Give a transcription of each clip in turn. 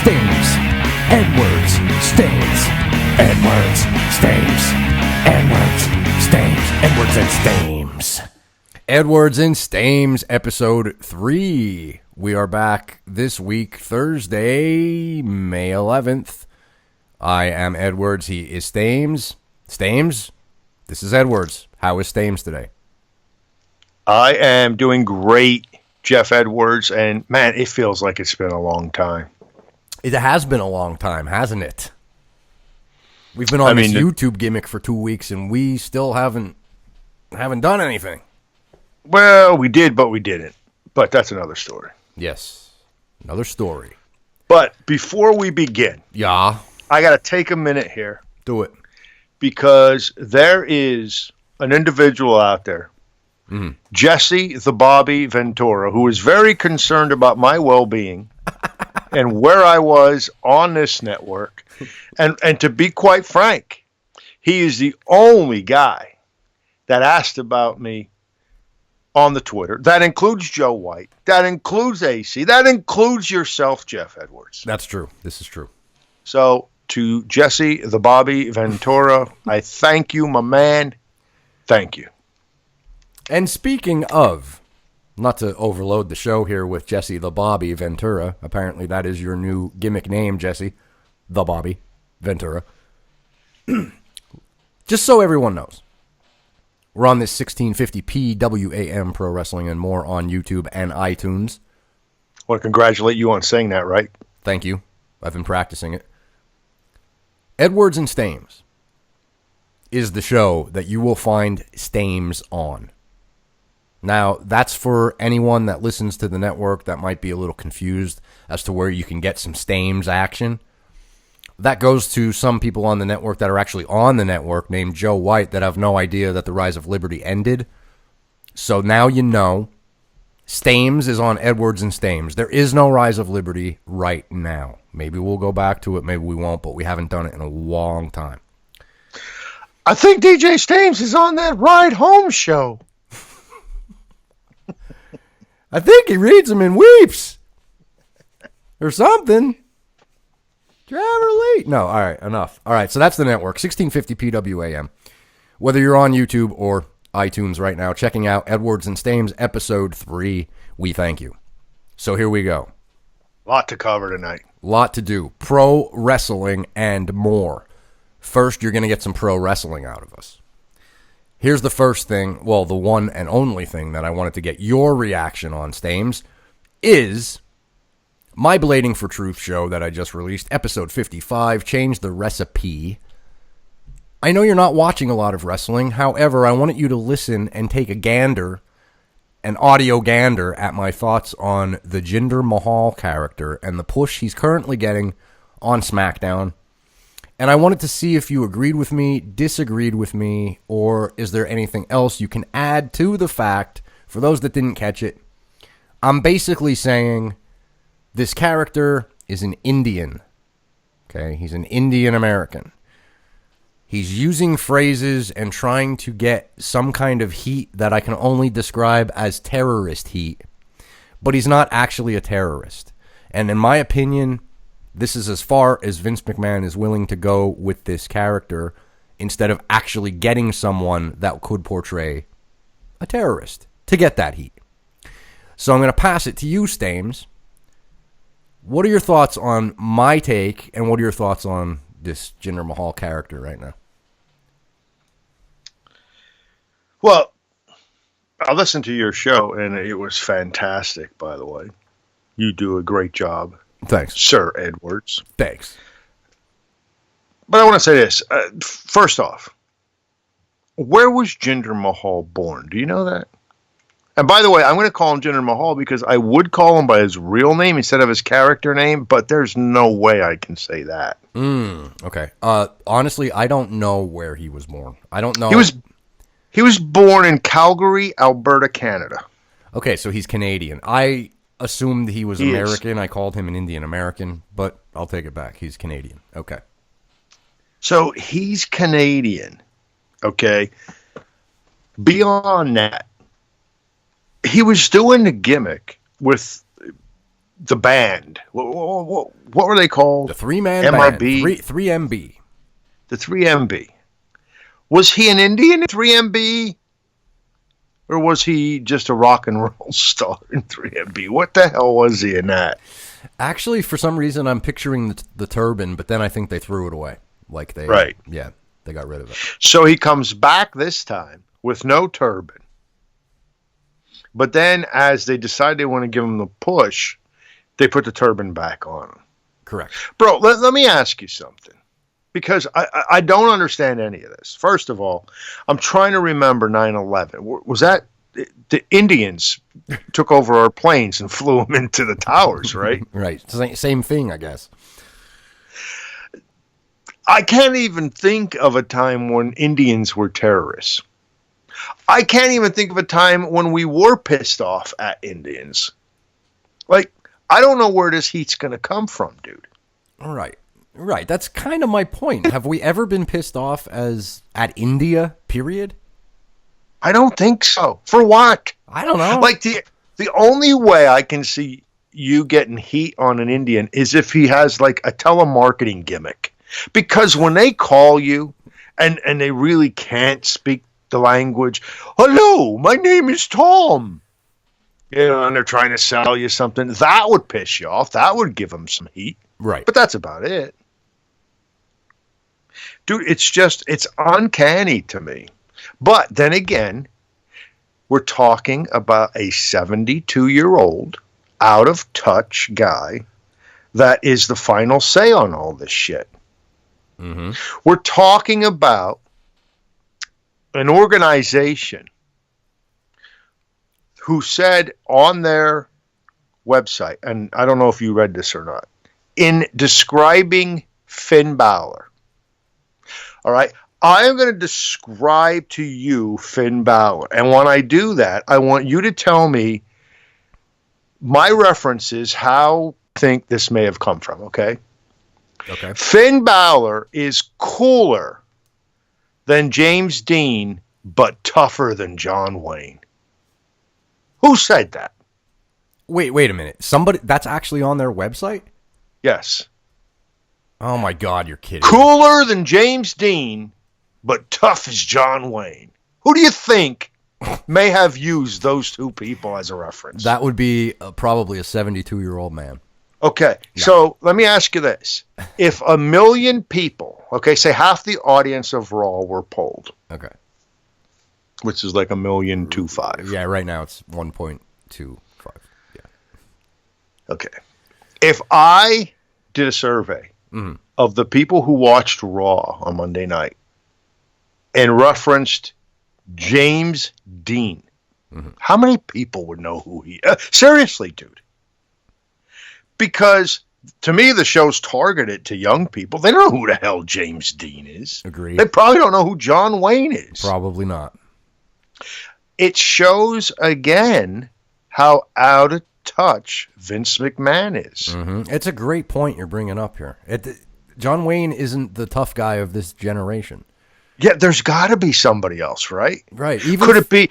Stames, Edwards, Stames, Edwards, Stames, Edwards, Stames, Edwards and Stames. Edwards and Stames, episode 3. We are back this week, Thursday, May 11th. I am Edwards, he is Stames. Stames, this is Edwards. How is Stames today? I am doing great, Jeff Edwards, and man, it feels like it's been a long time. It has been a long time, hasn't it? We've been on this YouTube gimmick for 2 weeks, and we still haven't done anything. Well, we did, but we didn't. But that's another story. Yes, another story. But before we begin, yeah, I got to take a minute here. Do it. Because there is an individual out there, Jesse the Bobby Ventura, who is very concerned about my well-being and where I was on this network. And to be quite frank, he is the only guy that asked about me on the Twitter. That includes Joe White. That includes AC. That includes yourself, Jeff Edwards. That's true. This is true. So to Jesse the Bobby Ventura, I thank you, my man. Thank you. And speaking of, not to overload the show here with Jesse the Bobby Ventura, apparently that is your new gimmick name, Jesse the Bobby Ventura. Just so everyone knows, we're on this 1650p WAM Pro Wrestling and More on YouTube and iTunes. I want to congratulate you on saying that right. Thank you. I've been practicing it. Edwards and Stames is the show that you will find Stames on. Now, that's for anyone that listens to the network that might be a little confused as to where you can get some Stames action. That goes to some people on the network that are actually on the network named Joe White that have no idea that the Rise of Liberty ended. So now you know. Stames is on Edwards and Stames. There is no Rise of Liberty right now. Maybe we'll go back to it, maybe we won't, but we haven't done it in a long time. I think DJ Stames is on that Ride Home show. I think he reads them and weeps. Or something. Driver late. No, all right, enough. All right, so that's the network, 1650 PWAM. Whether you're on YouTube or iTunes right now, checking out Edwards and Stames episode 3, we thank you. So here we go. Lot to cover tonight. Lot to do. Pro wrestling and more. First, you're going to get some pro wrestling out of us. Here's the first thing, well, the one and only thing that I wanted to get your reaction on, Stames, is my Blading for Truth show that I just released, episode 55, Change the Recipe. I know you're not watching a lot of wrestling. However, I wanted you to listen and take a gander, an audio gander, at my thoughts on the Jinder Mahal character and the push he's currently getting on SmackDown. And I wanted to see if you agreed with me, disagreed with me, or is there anything else you can add to the fact, for those that didn't catch it, I'm basically saying this character is an Indian. Okay, he's an Indian American. He's using phrases and trying to get some kind of heat that I can only describe as terrorist heat. But he's not actually a terrorist. And in my opinion, this is as far as Vince McMahon is willing to go with this character instead of actually getting someone that could portray a terrorist to get that heat. So I'm going to pass it to you, Stames. What are your thoughts on my take, and what are your thoughts on this Jinder Mahal character right now? Well, I listened to your show, and it was fantastic, by the way. You do a great job. Thanks. Sir Edwards. Thanks. But I want to say this. First off, where was Jinder Mahal born? Do you know that? And by the way, I'm going to call him Jinder Mahal because I would call him by his real name instead of his character name, but there's no way I can say that. Okay. Honestly, I don't know where he was born. I don't know. He was born in Calgary, Alberta, Canada. Okay, so he's Canadian. I assumed he was American. I called him an Indian American, but I'll take it back. He's Canadian. Okay. So he's Canadian. Okay. Beyond that, he was doing the gimmick with the band. What were they called? The three-man band. MRB? 3MB. The 3MB. Was he an Indian in 3MB? Or was he just a rock and roll star in 3MB? What the hell was he in that? Actually, for some reason, I'm picturing the turban, but then I think they threw it away. Like they, right. Yeah, they got rid of it. So he comes back this time with no turban. But then as they decide they want to give him the push, they put the turban back on him. Correct. Bro, let me ask you something. Because I don't understand any of this. First of all, I'm trying to remember 9/11. Was that the Indians took over our planes and flew them into the towers, right? Right. Same thing, I guess. I can't even think of a time when Indians were terrorists. I can't even think of a time when we were pissed off at Indians. Like, I don't know where this heat's going to come from, dude. All right. Right, that's kind of my point. Have we ever been pissed off at India, period? I don't think so. For what? I don't know. Like, the only way I can see you getting heat on an Indian is if he has, like, a telemarketing gimmick. Because when they call you and they really can't speak the language, hello, my name is Tom. You know, and they're trying to sell you something, that would piss you off. That would give them some heat. Right. But that's about it. Dude, it's uncanny to me. But then again, we're talking about a 72-year-old, out of touch guy that is the final say on all this shit. Mm-hmm. We're talking about an organization who said on their website, and I don't know if you read this or not, in describing Finn Balor. All right, I am going to describe to you Finn Balor. And when I do that, I want you to tell me my references, how I think this may have come from, okay? Okay. Finn Balor is cooler than James Dean, but tougher than John Wayne. Who said that? Wait a minute. Somebody that's actually on their website? Yes. Oh my God, you're kidding. Cooler than James Dean, but tough as John Wayne. Who do you think may have used those two people as a reference? That would be probably a 72-year-old man. Okay, so let me ask you this. If 1 million people, okay, say half the audience of Raw were polled. Okay. Which is like 1,000,025. Yeah, right now it's 1.25. Yeah. Okay. If I did a survey of the people who watched Raw on Monday night and referenced James Dean, how many people would know who he is? Seriously, dude. Because to me, the show's targeted to young people. They don't know who the hell James Dean is. Agreed. They probably don't know who John Wayne is. Probably not. It shows, again, how out of touch Vince McMahon is. Mm-hmm. It's a great point you're bringing up here. John Wayne isn't the tough guy of this generation. Yeah, there's got to be somebody else, right? Right. Could it be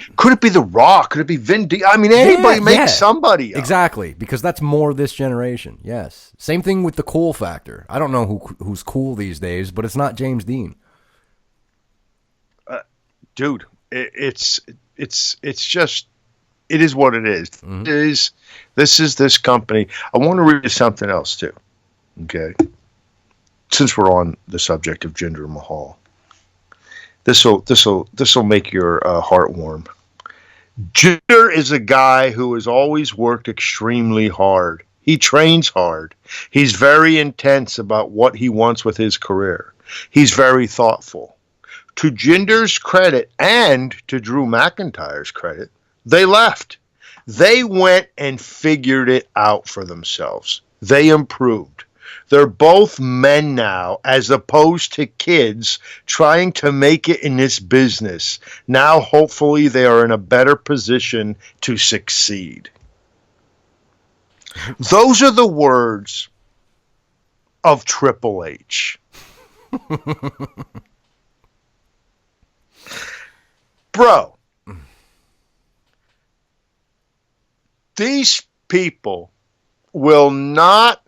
The Rock? Could it be Vin Diesel? I mean, anybody make somebody up. Exactly, because that's more this generation. Yes. Same thing with the cool factor. I don't know who's cool these days, but it's not James Dean. Dude, it's just, it is what it is. Mm-hmm. This is this company. I want to read you something else too. Okay. Since we're on the subject of Jinder Mahal. This will make your heart warm. Jinder is a guy who has always worked extremely hard. He trains hard. He's very intense about what he wants with his career. He's very thoughtful. To Jinder's credit and to Drew McIntyre's credit, they left. They went and figured it out for themselves. They improved. They're both men now, as opposed to kids trying to make it in this business. Now, hopefully, they are in a better position to succeed. Those are the words of Triple H. Bro, these people will not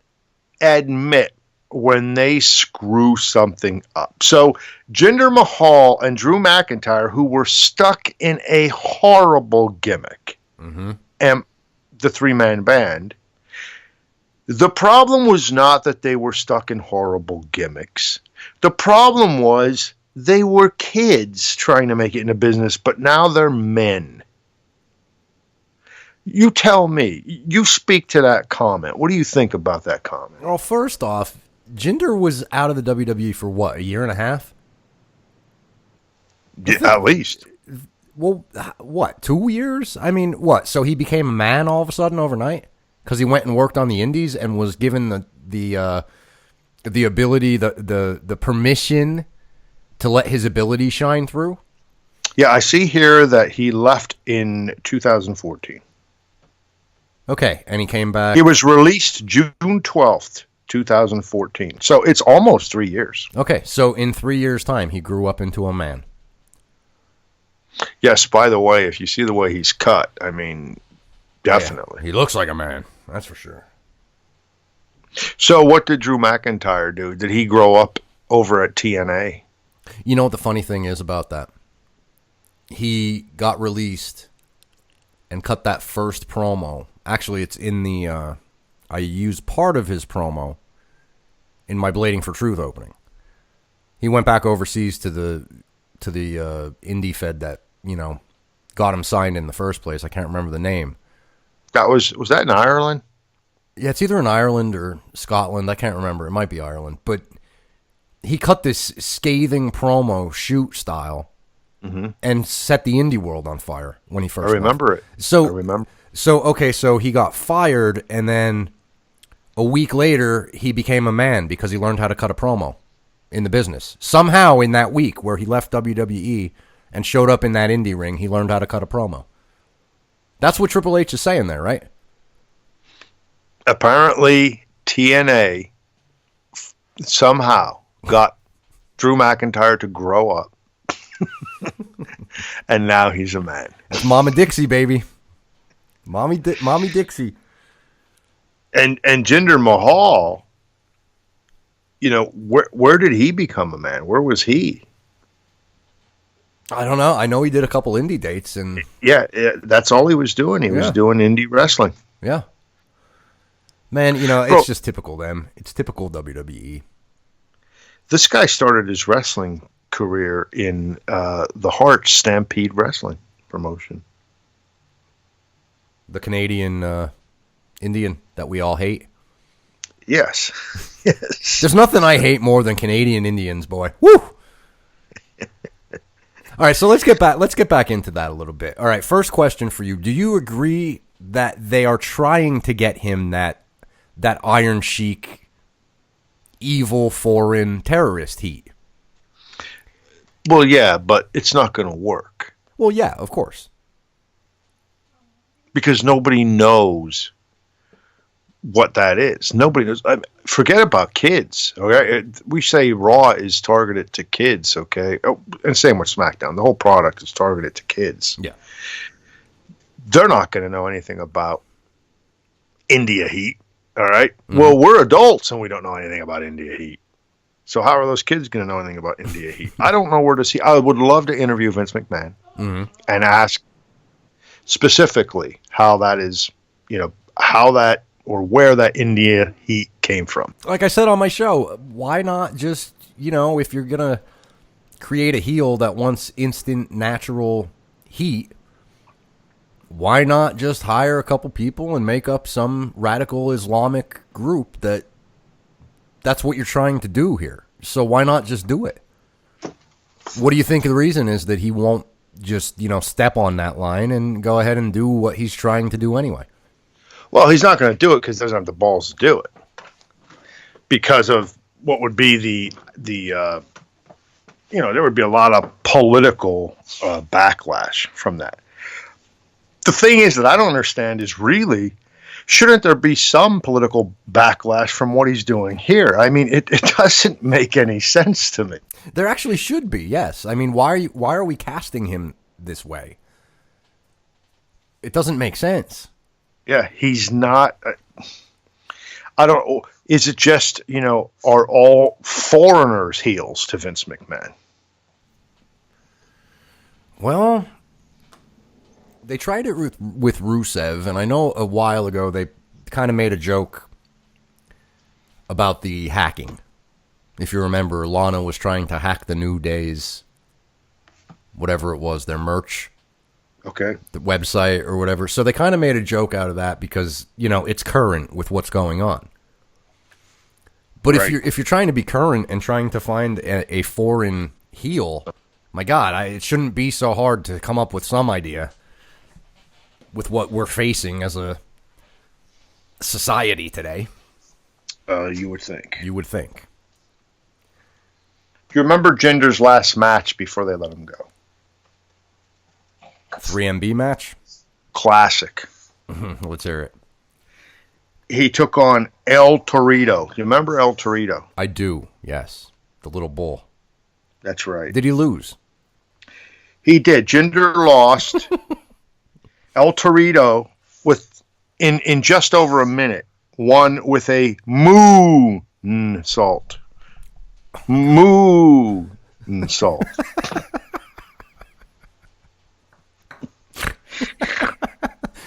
admit when they screw something up. So Jinder Mahal and Drew McIntyre, who were stuck in a horrible gimmick, and the three-man band, the problem was not that they were stuck in horrible gimmicks. The problem was they were kids trying to make it in a business, but now they're men. You tell me. You speak to that comment. What do you think about that comment? Well, first off, Jinder was out of the WWE for what, a year and a half? Yeah, at least. Well, what, 2 years? I mean, what? So he became a man all of a sudden overnight because he went and worked on the Indies and was given the ability, the permission to let his ability shine through. Yeah, I see here that he left in 2014. Okay, and he came back. He was released June 12th, 2014. So it's almost 3 years. Okay, so in 3 years' time, he grew up into a man. Yes, by the way, if you see the way he's cut, I mean, definitely. Yeah, he looks like a man, that's for sure. So what did Drew McIntyre do? Did he grow up over at TNA? You know what the funny thing is about that? He got released and cut that first promo. Actually, it's in the... I used part of his promo in my Blading for Truth opening. He went back overseas to the indie fed that, got him signed in the first place. I can't remember the name. Was that in Ireland? Yeah, it's either in Ireland or Scotland. I can't remember. It might be Ireland. But he cut this scathing promo, shoot style, and set the indie world on fire when he first I remember left. it. So, I remember. So he got fired, and then a week later, he became a man because he learned how to cut a promo in the business. Somehow in that week where he left WWE and showed up in that indie ring, he learned how to cut a promo. That's what Triple H is saying there, right? Apparently, TNA somehow got Drew McIntyre to grow up. And now he's a man. That's Mama Dixie, baby. Mommy Dixie. And Jinder Mahal, where did he become a man? Where was he? I don't know. I know he did a couple indie dates, and yeah, that's all he was doing. He was doing indie wrestling. Yeah. Man, it's just typical them. It's typical WWE. This guy started his wrestling career in the Hart Stampede Wrestling promotion. The Canadian Indian that we all hate. Yes. Yes. There's nothing I hate more than Canadian Indians, boy. Woo! All right, so let's get back into that a little bit. All right, first question for you. Do you agree that they are trying to get him that Iron Sheik evil foreign terrorist heat? Well, yeah, but it's not going to work. Well, yeah, of course. Because nobody knows what that is. Nobody knows. Forget about kids. Okay, we say Raw is targeted to kids. Okay, and same with SmackDown. The whole product is targeted to kids. Yeah, they're not going to know anything about India Heat. All right. Well, we're adults and we don't know anything about India Heat. So how are those kids going to know anything about India Heat? I don't know where to see. I would love to interview Vince McMahon and ask specifically how that is, how that or where that India Heat came from. Like I said on my show, why not just, if you're going to create a heel that wants instant natural heat, why not just hire a couple people and make up some radical Islamic group that's what you're trying to do here? So why not just do it? What do you think the reason is that he won't just, step on that line and go ahead and do what he's trying to do anyway? Well, he's not going to do it because he doesn't have the balls to do it. Because of what would be there would be a lot of political backlash from that. The thing is that I don't understand is really, shouldn't there be some political backlash from what he's doing here? I mean, it doesn't make any sense to me. There actually should be, yes. I mean, why are we casting him this way? It doesn't make sense. Yeah, he's not. I don't. Is it just, are all foreigners heels to Vince McMahon? Well, they tried it with Rusev, and I know a while ago they kind of made a joke about the hacking. If you remember, Lana was trying to hack the New Day's, whatever it was, their merch. Okay. The website or whatever. So they kind of made a joke out of that because, it's current with what's going on. But right. if you're trying to be current and trying to find a foreign heel, my God, it shouldn't be so hard to come up with some idea with what we're facing as a society today. You would think. You would think. Do you remember Jinder's last match before they let him go? 3MB match? Classic. Let's hear it. He took on El Torito. You remember El Torito? I do, yes. The little bull. That's right. Did he lose? He did. Jinder lost. El Torito, in just over a minute, won with a moonsault. Moonsault.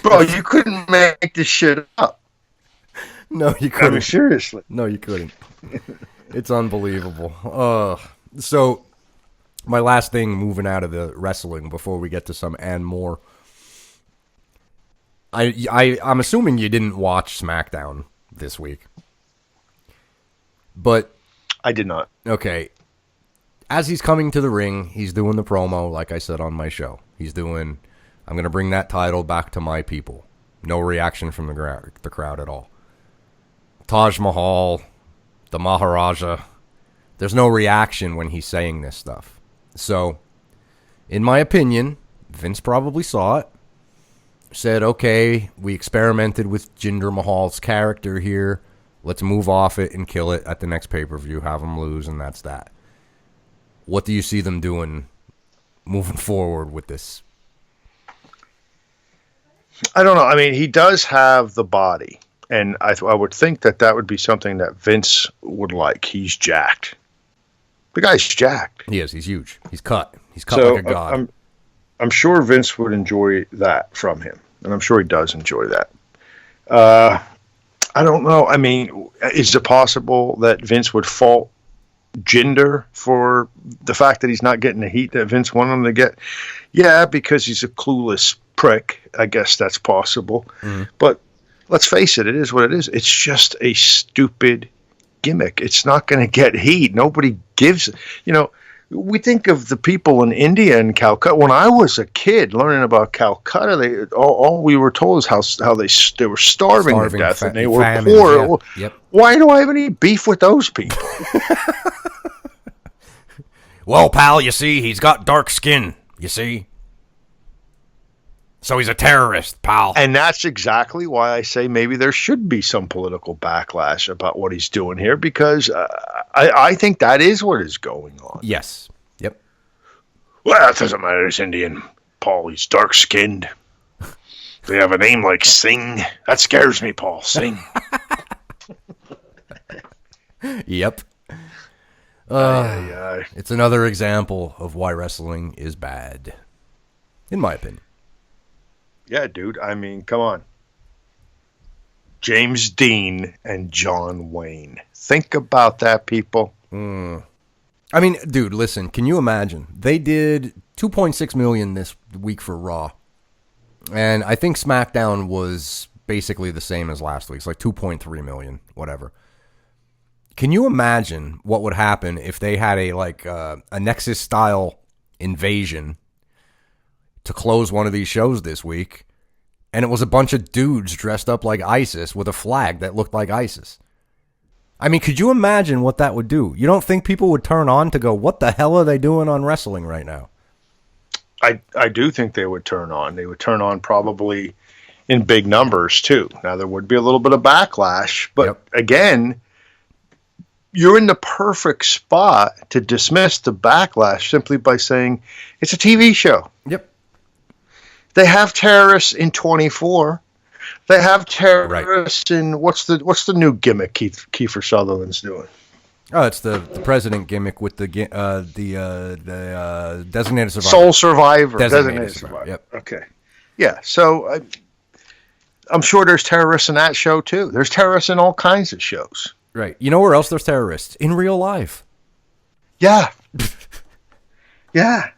Bro, you couldn't make this shit up. No, you couldn't. I mean, seriously. No, you couldn't. It's unbelievable. So, my last thing moving out of the wrestling before we get to some and more. I'm assuming you didn't watch SmackDown this week. But I did not. Okay. As he's coming to the ring, he's doing the promo, like I said on my show. He's doing, I'm going to bring that title back to my people. No reaction from the crowd at all. Taj Mahal, the Maharaja, there's no reaction when he's saying this stuff. So, in my opinion, Vince probably saw it. Said, okay, we experimented with Jinder Mahal's character here. Let's move off it and kill it at the next pay-per-view, have him lose, and that's that. What do you see them doing moving forward with this? I don't know. I mean, he does have the body, and I would think that would be something that Vince would like. He's jacked. The guy's jacked. He is. He's huge. He's cut. He's cut like a god. I'm sure Vince would enjoy that from him, and I'm sure he does enjoy that. I don't know. I mean, is it possible that Vince would fault Jinder for the fact that he's not getting the heat that Vince wanted him to get? Yeah, because he's a clueless prick. I guess that's possible. Mm-hmm. But let's face it, it is what it is. It's just a stupid gimmick. It's not going to get heat. Nobody gives, we think of the people in India and Calcutta. When I was a kid learning about Calcutta, all we were told is how they were starving to death and they were poor. Yeah. Yep. Why do I have any beef with those people? Well, pal, you see, he's got dark skin, you see. So he's a terrorist, pal. And that's exactly why I say maybe there should be some political backlash about what he's doing here, because I think that is what is going on. Yes. Yep. Well, it doesn't matter. He's Indian. Paul, he's dark-skinned. They have a name like Singh. That scares me, Paul. Singh. Yep. It's another example of why wrestling is bad, in my opinion. Yeah, dude. I mean, come on. James Dean and John Wayne. Think about that, people. I mean, dude, listen. Can you imagine? They did $2.6 million this week for Raw, and I think SmackDown was basically the same as last week's, like $2.3 million, whatever. Can you imagine what would happen if they had a Nexus style invasion to close one of these shows this week, and it was a bunch of dudes dressed up like ISIS with a flag that looked like ISIS? I mean, could you imagine what that would do? You don't think people would turn on to go, what the hell are they doing on wrestling right now? I do think they would turn on. They would turn on probably in big numbers, too. Now, there would be a little bit of backlash, but again, you're in the perfect spot to dismiss the backlash simply by saying it's a TV show. Yep. They have terrorists in 24. They have terrorists in what's the new gimmick Kiefer Sutherland's doing? Oh, it's the president gimmick with the designated survivor. Sole survivor. Designated survivor. Yep. Okay. Yeah. So I'm sure there's terrorists in that show too. There's terrorists in all kinds of shows. Right. You know where else there's terrorists? In real life. Yeah. Yeah.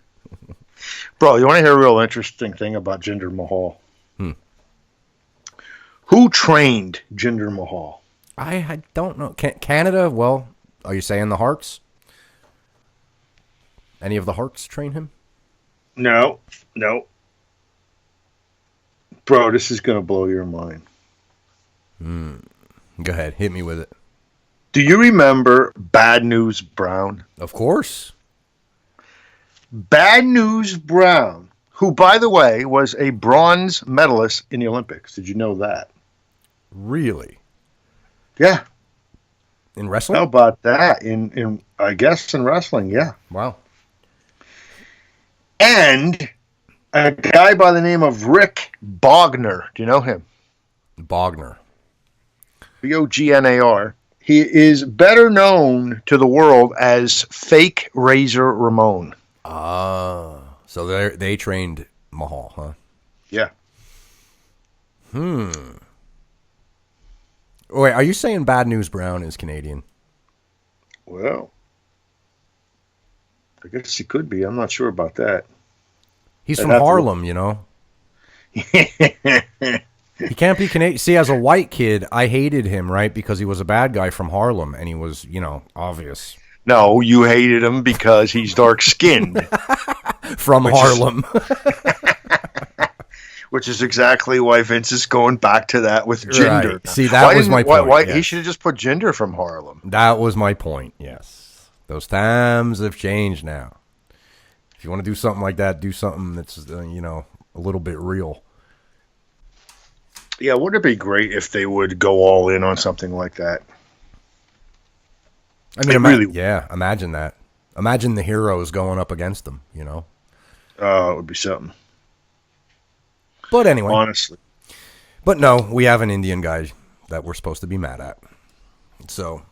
Bro, you want to hear a real interesting thing about Jinder Mahal? Who trained Jinder Mahal? I don't know. Canada? Well, are you saying the Harts? Any of the Harts train him? No. Bro, this is going to blow your mind. Go ahead. Hit me with it. Do you remember Bad News Brown? Of course. Bad News Brown, who, by the way, was a bronze medalist in the Olympics. Did you know that? Really? Yeah. In wrestling? How about that? In I guess in wrestling, yeah. Wow. And a guy by the name of Rick Bogner. Do you know him? Bogner. Bognar. He is better known to the world as Fake Razor Ramon. So they trained Mahal, huh? Yeah. Wait, are you saying Bad News Brown is Canadian? Well, I guess he could be. I'm not sure about that. He's from Harlem, you know. He can't be Canadian. See, as a white kid, I hated him, right? Because he was a bad guy from Harlem, and he was, obvious. No, you hated him because he's dark-skinned. From Harlem. Which is exactly why Vince is going back to that with Jinder. Right. See, that was my point. Why, He should have just put Jinder from Harlem. That was my point, yes. Those times have changed now. If you want to do something like that, do something that's, a little bit real. Yeah, wouldn't it be great if they would go all in on something like that? I mean, imagine that. Imagine the heroes going up against them, Oh, it would be something. But anyway. Honestly. But no, we have an Indian guy that we're supposed to be mad at. So,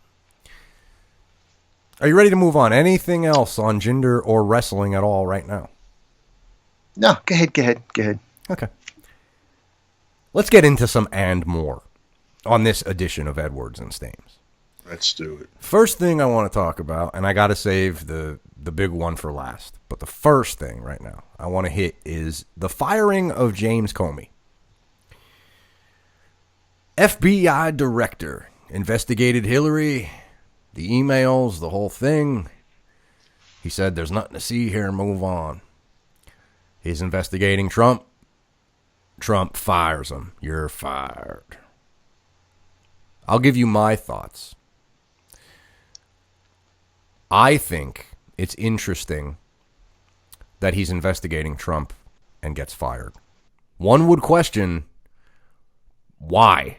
are you ready to move on? Anything else on Jinder or wrestling at all right now? No, go ahead. Okay. Let's get into some and more on this edition of Edwards and Stames. Let's do it. First thing I want to talk about, and I got to save the big one for last, but the first thing right now I want to hit is the firing of James Comey. FBI Director investigated Hillary, the emails, the whole thing. He said there's nothing to see here, move on. He's investigating Trump. Trump fires him. You're fired. I'll give you my thoughts. I think it's interesting that he's investigating Trump and gets fired. One would question why.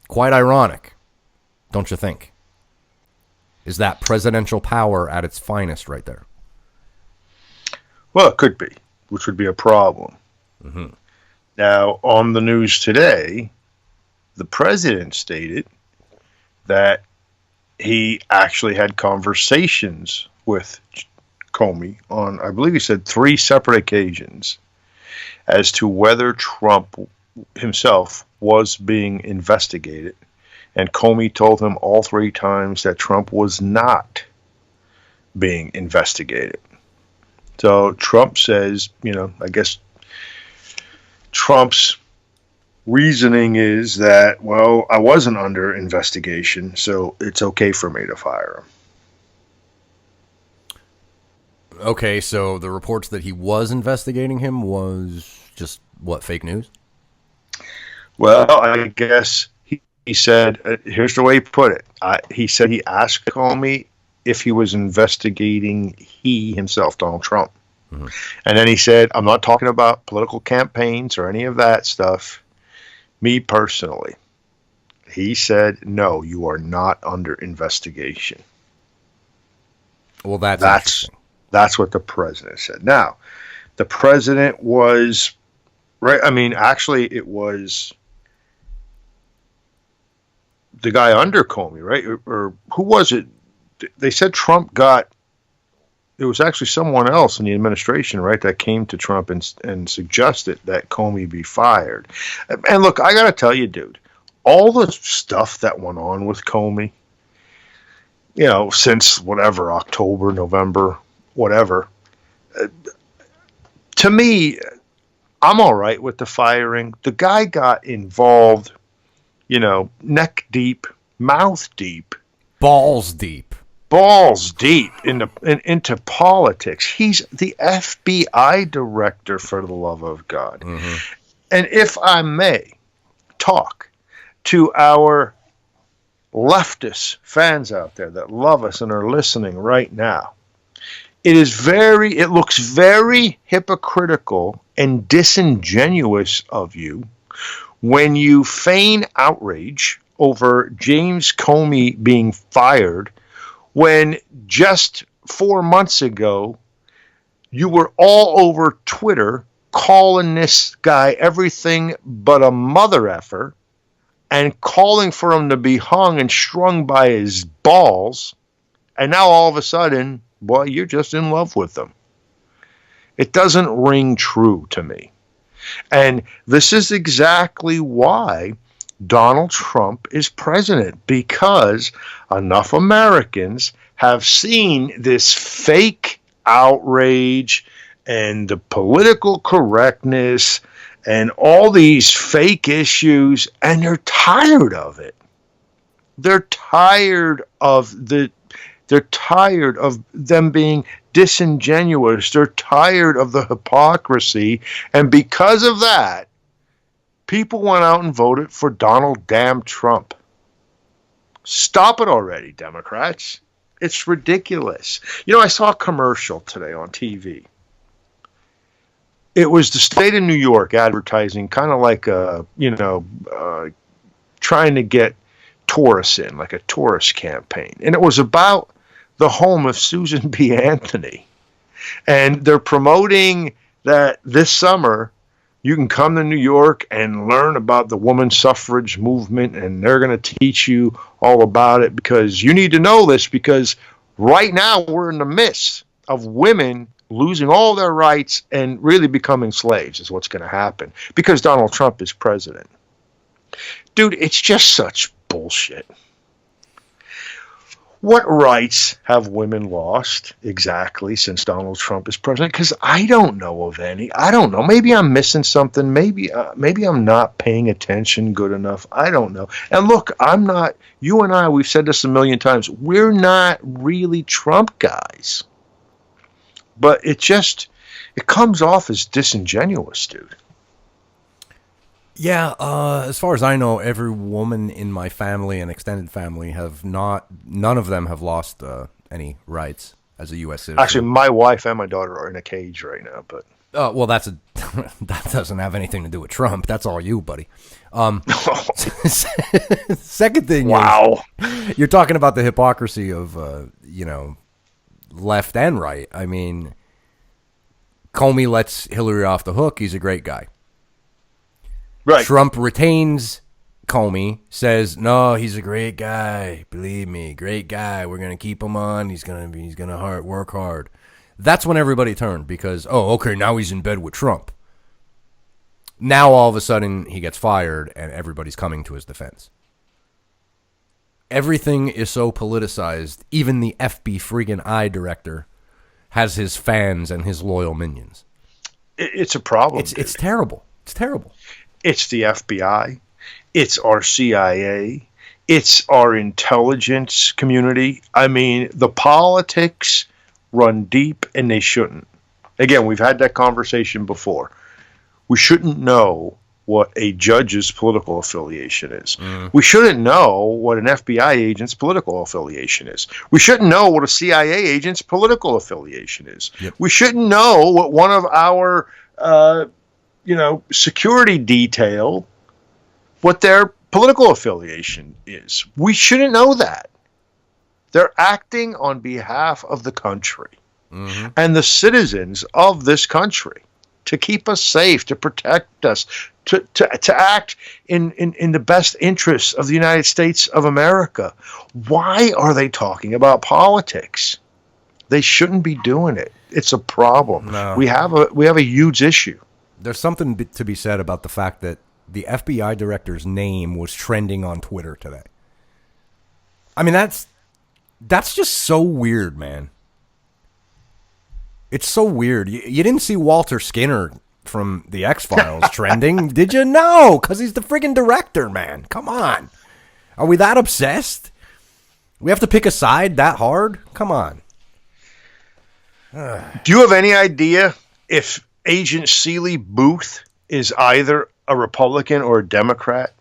Quite ironic, don't you think? Is that presidential power at its finest right there? Well, it could be, which would be a problem. Mm-hmm. Now, on the news today, the president stated that he actually had conversations with Comey on, I believe he said, 3 separate occasions as to whether Trump himself was being investigated. And Comey told him all 3 times that Trump was not being investigated. So Trump says, I guess Trump's reasoning is that, well, I wasn't under investigation, so it's okay for me to fire him. Okay, so the reports that he was investigating him was just, what, fake news? Well, I guess he said, here's the way he put it. He said he asked Comey if he was investigating he himself, Donald Trump. Mm-hmm. And then he said, I'm not talking about political campaigns or any of that stuff. Me personally. He said, no, you are not under investigation. Well, that's what the president said. Now, the president was right? I mean, actually, it was the guy under Comey, right? Or who was it? They said Trump got. It was actually someone else in the administration, right, that came to Trump and suggested that Comey be fired. And look, I got to tell you, dude, all the stuff that went on with Comey, since whatever, October, November, whatever, to me, I'm all right with the firing. The guy got involved, neck deep, mouth deep, balls deep into politics. He's the FBI director, for the love of God. Mm-hmm. And if I may talk to our leftist fans out there that love us and are listening right now, it looks very hypocritical and disingenuous of you when you feign outrage over James Comey being fired, when just 4 months ago, you were all over Twitter calling this guy everything but a mother effer and calling for him to be hung and strung by his balls. And now all of a sudden, well, you're just in love with them. It doesn't ring true to me. And this is exactly why Donald Trump is president, because enough Americans have seen this fake outrage and the political correctness and all these fake issues, and they're tired of it. They're tired of them being disingenuous. They're tired of the hypocrisy, and because of that, people went out and voted for Donald damn Trump. Stop it already, Democrats. It's ridiculous. I saw a commercial today on TV. It was the state of New York advertising, kind of like trying to get tourists in, like a tourist campaign. And it was about the home of Susan B. Anthony. And they're promoting that this summer you can come to New York and learn about the women's suffrage movement, and they're going to teach you all about it, because you need to know this, because right now we're in the midst of women losing all their rights and really becoming slaves is what's going to happen because Donald Trump is president. Dude, it's just such bullshit. What rights have women lost exactly since Donald Trump is president? Because I don't know of any. I don't know. Maybe I'm missing something. Maybe I'm not paying attention good enough. I don't know. And look, I'm not. You and I, we've said this a million times. We're not really Trump guys. But it comes off as disingenuous, dude. Yeah, as far as I know, every woman in my family and extended family none of them have lost any rights as a U.S. citizen. Actually, my wife and my daughter are in a cage right now, but... well, that doesn't have anything to do with Trump. That's all you, buddy. Second thing is, you're talking about the hypocrisy of, left and right. I mean, Comey lets Hillary off the hook. He's a great guy. Right. Trump retains Comey, says, no, he's a great guy. Believe me, great guy. We're going to keep him on. He's going to work hard. That's when everybody turned because, okay, now he's in bed with Trump. Now all of a sudden he gets fired and everybody's coming to his defense. Everything is so politicized. Even the FBI director has his fans and his loyal minions. It's a problem. It's terrible. It's terrible. It's the FBI. It's our CIA. It's our intelligence community. I mean, the politics run deep, and they shouldn't. Again, we've had that conversation before. We shouldn't know what a judge's political affiliation is. We shouldn't know what an FBI agent's political affiliation is. We shouldn't know what a CIA agent's political affiliation is. Yep. We shouldn't know what one of our security detail, what their political affiliation is. We shouldn't know that. They're acting on behalf of the country and the citizens of this country. to keep us safe, to protect us, to act in the best interests of the United States of America. Why are they talking about politics? They shouldn't be doing it. It's a problem. No. We have a huge issue. There's something to be said about the fact that the FBI director's name was trending on Twitter today. I mean, that's just so weird, man. It's so weird. You didn't see Walter Skinner from the X-Files trending, did you? No, because he's the friggin' director, man. Come on. Are we that obsessed? We have to pick a side that hard? Come on. Do you have any idea if Agent Seeley Booth is either a Republican or a Democrat?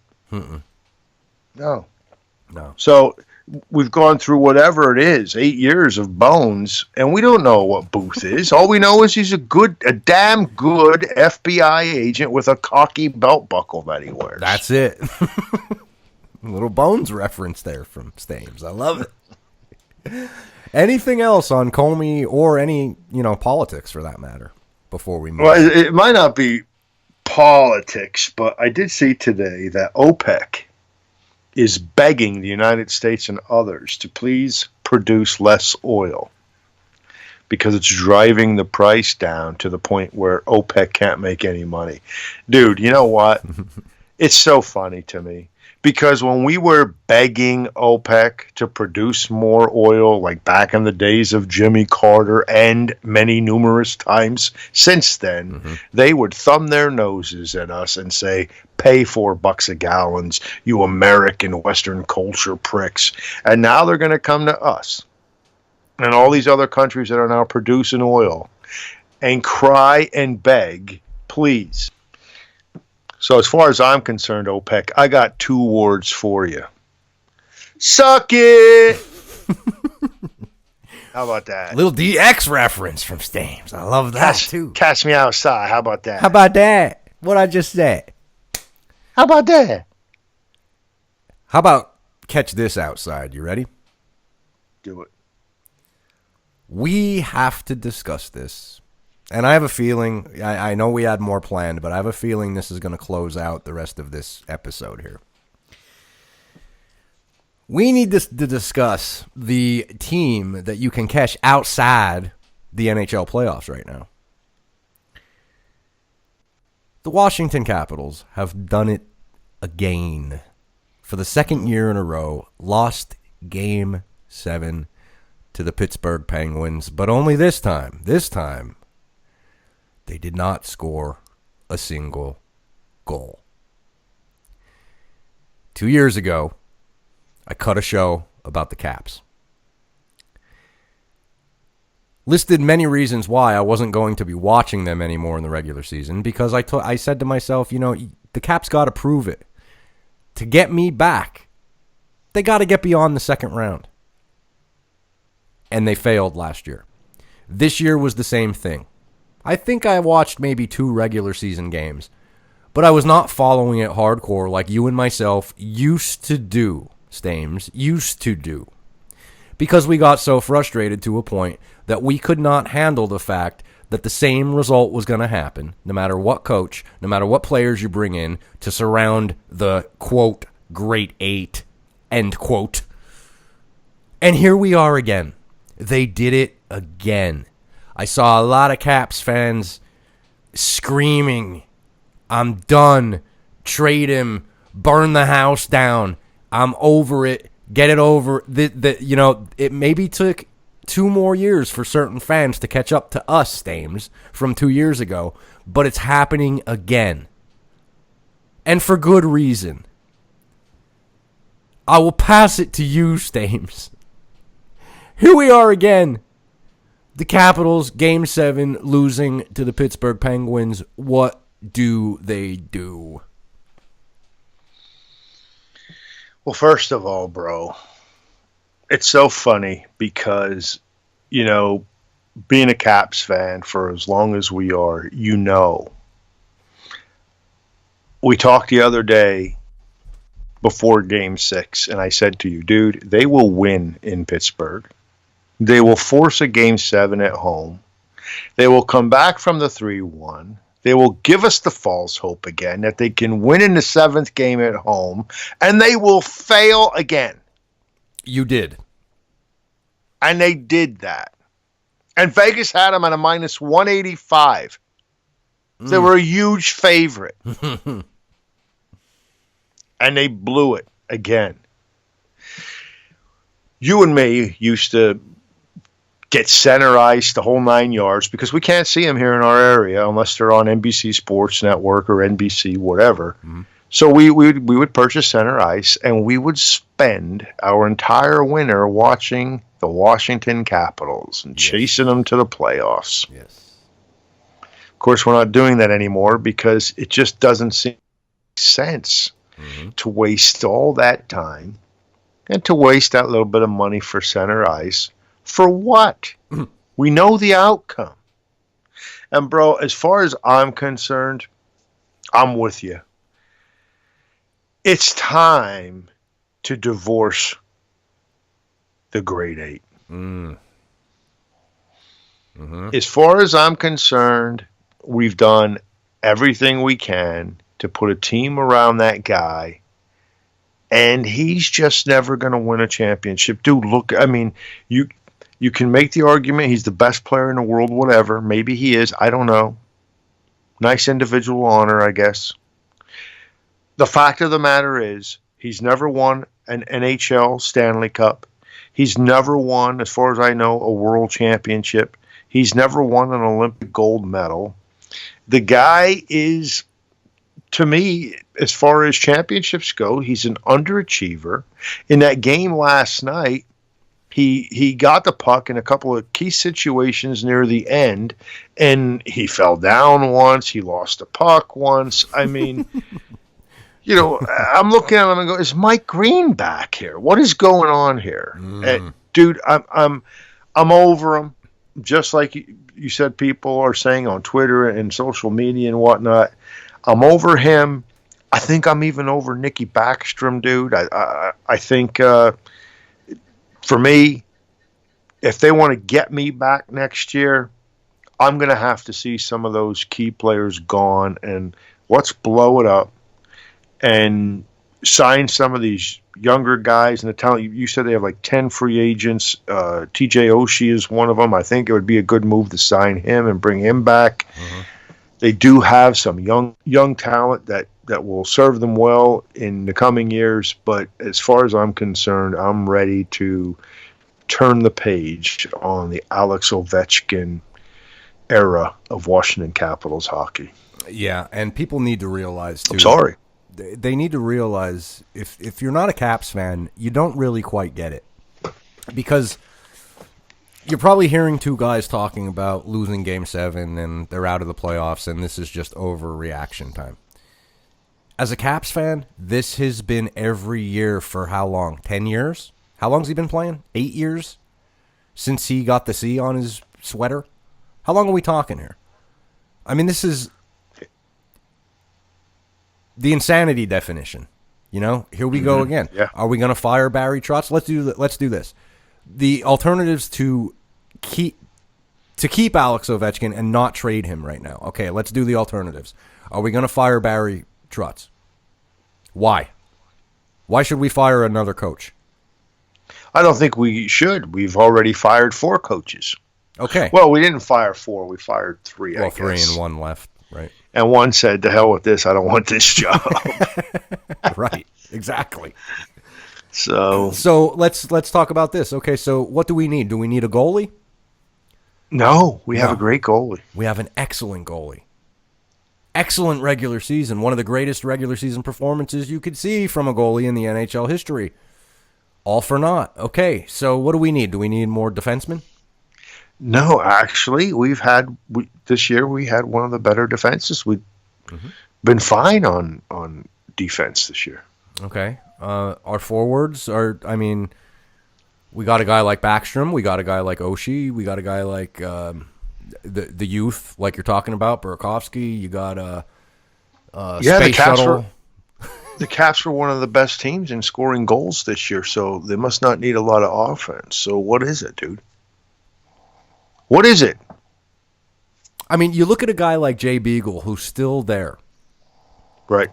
No. So we've gone through whatever it is, 8 years of bones, and we don't know what Booth is. All we know is he's a damn good FBI agent with a cocky belt buckle that he wears. That's it. A little Bones reference there from Stames. I love it. Anything else on Comey or any, politics for that matter before we move? Well, it might not be politics, but I did see today that OPEC is begging the United States and others to please produce less oil because it's driving the price down to the point where OPEC can't make any money. Dude, you know what? It's so funny to me. Because when we were begging OPEC to produce more oil, like back in the days of Jimmy Carter and many numerous times since then, they would thumb their noses at us and say, pay $4 a gallon, you American Western culture pricks. And now they're going to come to us and all these other countries that are now producing oil and cry and beg, please. So as far as I'm concerned, OPEC, I got 2 words for you. Suck it! How about that? Little DX reference from Stames. I love that, too. Catch me outside. How about that? How about that? What I just said. How about that? How about catch this outside? You ready? Do it. We have to discuss this. And I have a feeling, I know we had more planned, but I have a feeling this is going to close out the rest of this episode here. We need to discuss the team that you can catch outside the NHL playoffs right now. The Washington Capitals have done it again. For the second year in a row, lost Game 7 to the Pittsburgh Penguins, but only this time, they did not score a single goal. 2 years ago, I cut a show about the Caps. Listed many reasons why I wasn't going to be watching them anymore in the regular season because I said to myself, the Caps got to prove it. To get me back, they got to get beyond the second round. And they failed last year. This year was the same thing. I think I watched maybe 2 regular season games, but I was not following it hardcore like you and myself used to do, Stames, used to do. Because we got so frustrated to a point that we could not handle the fact that the same result was going to happen, no matter what coach, no matter what players you bring in to surround the, quote, great 8, end quote. And here we are again. They did it again. I saw a lot of Caps fans screaming, I'm done, trade him, burn the house down, I'm over it, get it over. It maybe took 2 more years for certain fans to catch up to us, Stames, from 2 years ago, but it's happening again. And for good reason. I will pass it to you, Stames. Here we are again. The Capitals, Game 7, losing to the Pittsburgh Penguins. What do they do? Well, first of all, bro, it's so funny because, being a Caps fan for as long as we are, we talked the other day before Game 6, and I said to you, dude, they will win in Pittsburgh. They will force a Game 7 at home. They will come back from the 3-1. They will give us the false hope again that they can win in the 7th game at home, and they will fail again. You did. And they did that. And Vegas had them at a minus 185. They were a huge favorite. And they blew it again. You and me used to get center ice the whole 9 yards because we can't see them here in our area unless they're on NBC Sports Network or NBC, whatever. Mm-hmm. So we would purchase center ice, and we would spend our entire winter watching the Washington Capitals and chasing them to the playoffs. Yes. Of course, we're not doing that anymore because it just doesn't seem sense to waste all that time and to waste that little bit of money for center ice. For what? We know the outcome. And, bro, as far as I'm concerned, I'm with you. It's time to divorce the grade 8. As far as I'm concerned, we've done everything we can to put a team around that guy, and he's just never going to win a championship. Dude, look, I mean, you can make the argument he's the best player in the world, whatever. Maybe he is. I don't know. Nice individual honor, I guess. The fact of the matter is he's never won an NHL Stanley Cup. He's never won, as far as I know, a world championship. He's never won an Olympic gold medal. The guy is, to me, as far as championships go, he's an underachiever. In that game last night, he got the puck in a couple of key situations near the end, and he fell down once. He lost the puck once. I mean, you know, I'm looking at him and go, "Is Mike Green back here? What is going on here?" Dude, I'm over him. Just like you said, people are saying on Twitter and social media and whatnot. I'm over him. I think I'm even over Nicky Backstrom, dude. I think. For me, if they want to get me back next year, I'm going to have to see some of those key players gone, and let's blow it up and sign some of these younger guys. And the talent, you said they have like 10 free agents. TJ Oshie is one of them. I think it would be a good move to sign him and bring him back. They do have some young talent that will serve them well in the coming years. But as far as I'm concerned, I'm ready to turn the page on the Alex Ovechkin era of Washington Capitals hockey. Yeah, and people need to realize, too. I'm sorry. They need to realize if you're not a Caps fan, you don't really quite get it. Because you're probably hearing two guys talking about losing Game 7 and they're out of the playoffs and this is just overreaction time. As a Caps fan, this has been every year for how long? 10 years? How long's he been playing? 8 years? Since he got the C on his sweater? How long are we talking here? I mean, this is the insanity definition. You know, here we go again. Yeah. Are we going to fire Barry Trotz? Let's do this. The alternatives to keep Alex Ovechkin and not trade him right now. Okay, let's do the alternatives. Are we going to fire Barry Trotz? Why? Why should we fire another coach? I don't think we should. We've already fired 4 coaches. Okay. Well, we didn't fire 4. We fired 3, I guess. 3 and 1 left, right? And one said, "To hell with this. I don't want this job." Right. Exactly. So let's talk about this. Okay, so what do we need? Do we need a goalie? No, we have a great goalie. We have an excellent goalie. Excellent regular season. One of the greatest regular season performances you could see from a goalie in the NHL history. All for naught. Okay, so what do we need? Do we need more defensemen? No, actually, this year we had one of the better defenses. We've been fine on defense this year. Okay. Our forwards are, I mean, we got a guy like Backstrom. We got a guy like Oshie. We got a guy like the youth, like you're talking about, Burakovsky. You got Space Shuttle. The Caps were one of the best teams in scoring goals this year, so they must not need a lot of offense. So what is it, dude? What is it? I mean, you look at a guy like Jay Beagle, who's still there. Right.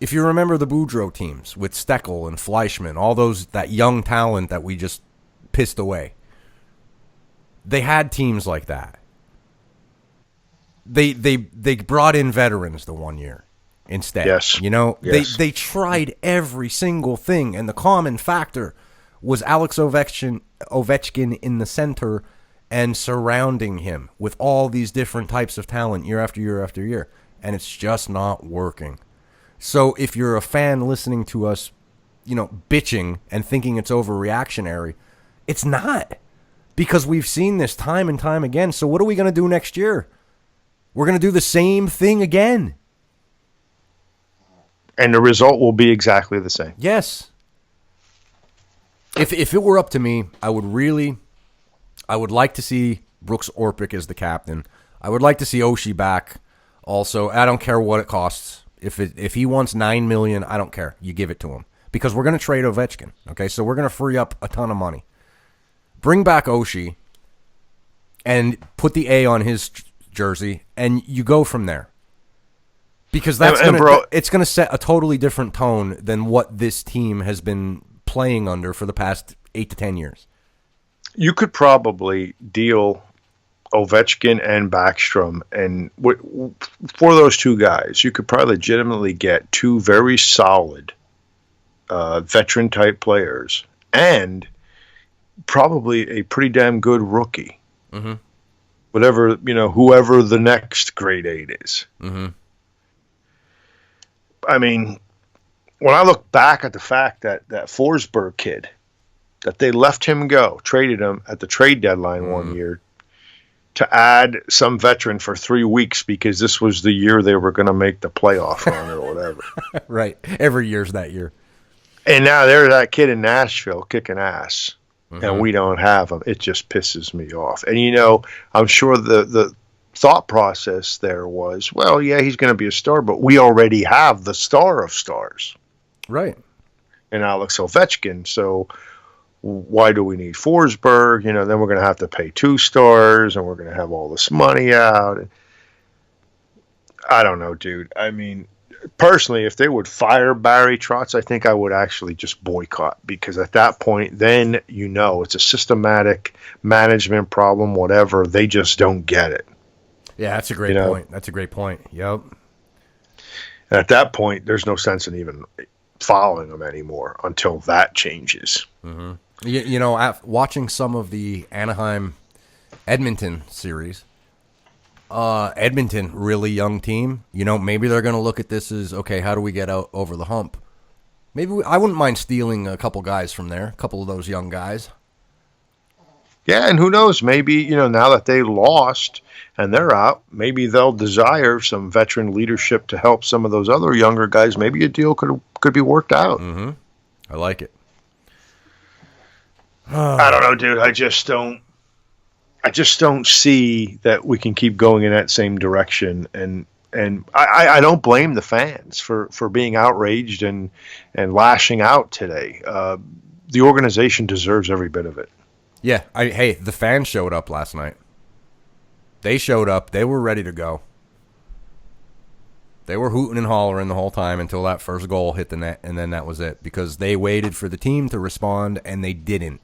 If you remember the Boudreaux teams with Steckel and Fleischman, all that young talent that we just pissed away, they had teams like that. They brought in veterans the one year instead. Yes. You know, yes. They tried every single thing, and the common factor was Alex Ovechkin in the center and surrounding him with all these different types of talent year after year after year, and it's just not working. So if you're a fan listening to us, you know, bitching and thinking it's overreactionary, it's not, because we've seen this time and time again. So what are we going to do next year? We're going to do the same thing again. And the result will be exactly the same. Yes. If it were up to me, I would like to see Brooks Orpik as the captain. I would like to see Oshie back also. I don't care what it costs. If he wants $9 million, I don't care. You give it to him, because we're going to trade Ovechkin. Okay, so we're going to free up a ton of money. Bring back Oshie and put the A on his jersey, and you go from there. Because it's going to set a totally different tone than what this team has been playing under for the past 8 to 10 years. You could probably deal Ovechkin and Backstrom, and for those two guys, you could probably legitimately get two very solid veteran type players and probably a pretty damn good rookie. Mm-hmm. Whoever the next grade 8 is. Mm-hmm. I mean, when I look back at the fact that Forsberg kid, that they let him go, traded him at the trade deadline one year to add some veteran for 3 weeks because this was the year they were going to make the playoff run or whatever. Right. Every year's that year. And now there's that kid in Nashville kicking ass, Mm-hmm. and we don't have him. It just pisses me off. And, I'm sure the thought process there was, well, yeah, he's going to be a star, but we already have the star of stars. Right. And Alex Ovechkin. So why do we need Forsberg? Then we're going to have to pay 2 stars, and we're going to have all this money out. I don't know, dude. I mean, personally, if they would fire Barry Trotz, I think I would actually just boycott, because at that point, then it's a systematic management problem, whatever. They just don't get it. Yeah, that's a great point. That's a great point. Yep. And at that point, there's no sense in even following them anymore until that changes. Mm-hmm. Watching some of the Anaheim-Edmonton series, Edmonton, really young team. Maybe they're going to look at this as, okay, how do we get out over the hump? Maybe I wouldn't mind stealing a couple guys from there, a couple of those young guys. Yeah, and who knows? Maybe, now that they lost and they're out, maybe they'll desire some veteran leadership to help some of those other younger guys. Maybe a deal could be worked out. Mm-hmm. I like it. I don't know, dude. I just don't see that we can keep going in that same direction. And I don't blame the fans for being outraged and lashing out today. The organization deserves every bit of it. Yeah. Hey, the fans showed up last night. They showed up. They were ready to go. They were hooting and hollering the whole time until that first goal hit the net, and then that was it, because they waited for the team to respond, and they didn't.